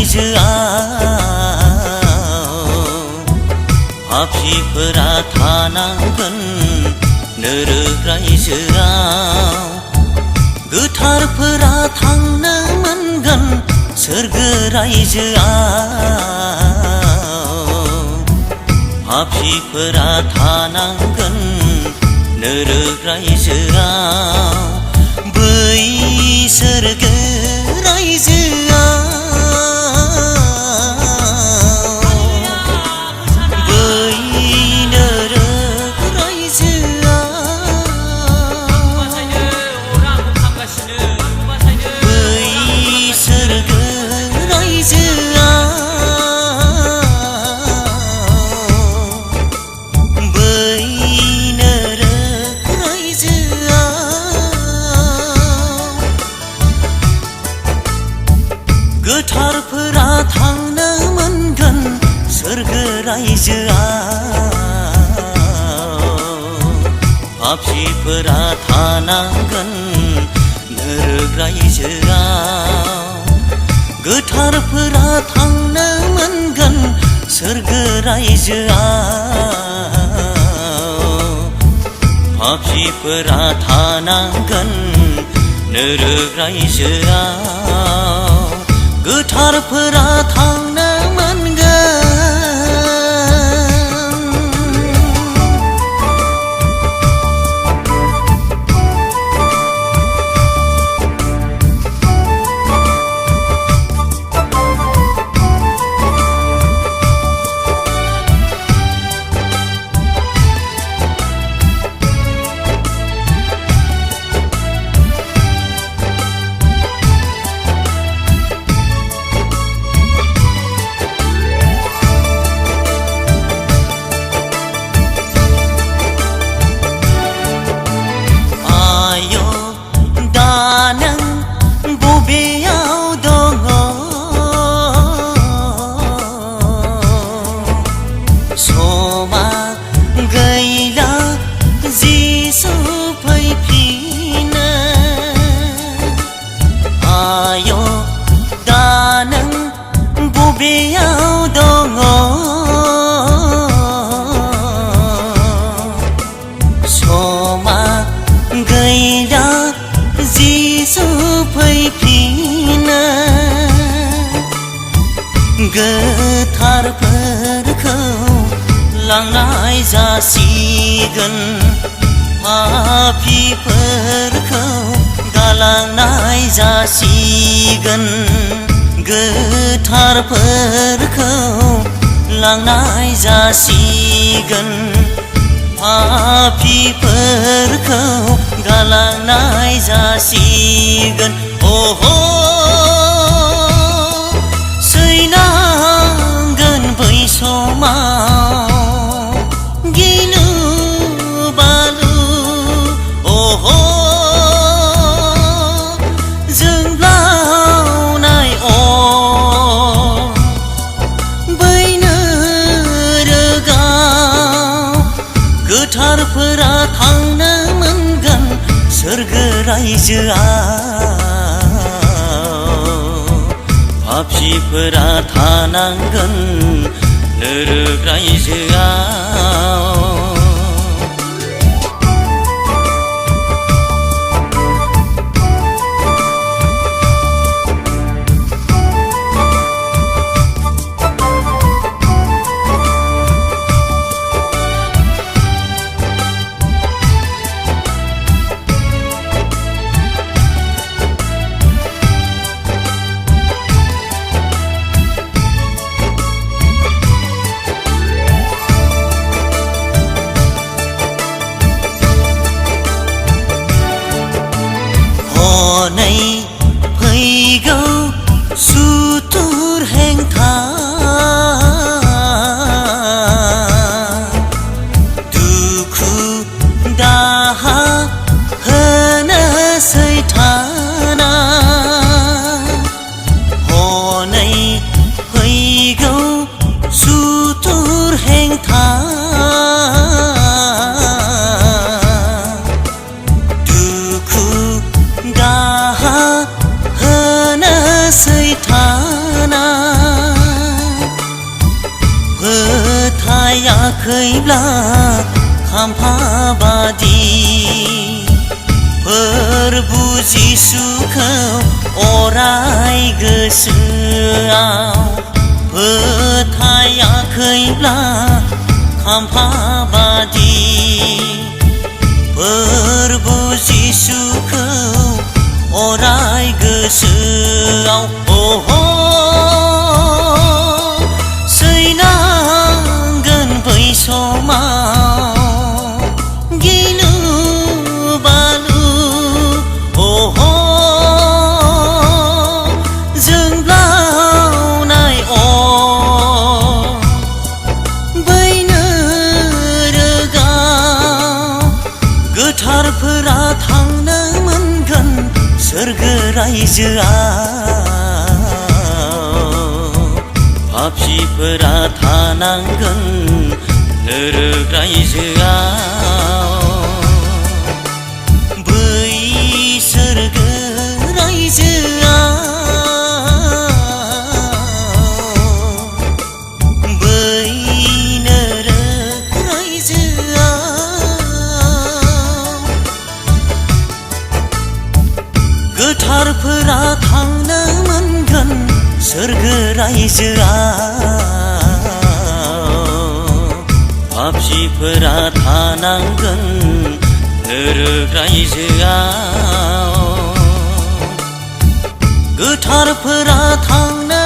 रायजोआव पापीफोरा थानांगोन नरक रायजोआव गोथारफोरा थांनो मोनगोन सोरगो रायजोआव पापीफोरा थानांगोन नरक रायजोआव बै सोरगो रायजोआव गोथारफोरा थांनो मोनगोन सोरगो रायजोआव पापीफोरा थानांगोन नरक रायजोआव गोथारफोरा थांनो मोनगोन सोरगो रायजोआव पापीफोरा थानांगोन नरक रायजोआव गोथारफोरा थांनो मोनगोन बबेयाव दङ समा गैला जिसु फैफिनो गोथारफोरखौ लांनाय जासिगोन पापीफोरखौ गालांनाय जासिगोन गोथारफोरखौ लांनाय जासिगोन पापीफोरखौ गालांनाय जासिगोन अह सैनांगोन बै समाव गिलु बालु अह गोथारफोरा थांनो मोनगोन सोरगो रायजोआव पापीफोरा थानांगोन नरक रायजोआव थायाखैब्ला खाम्फा बादि फोरबु जिसुखौ अराय गोसोआव फोथायाखैब्ला खाम्फा बादि फोरबु जिसुखौ अराय गोसोआव सैनांगोन बै समाव गिलु बालु जोंब्लावनाय बैनो रोगाव गोथारफोरा थांनो मोनगोन सोरगो रायजोआव पापीफोरा थानांगोन नरक रायजोआव बै सोरगो रायजोआव बै नरक रायजोआव गोथारफोरा थांनो मोनगोन सोरगो रायजोआव पापीफोरा थानांगोन नरक रायजोआव गोथारफोरा थांनो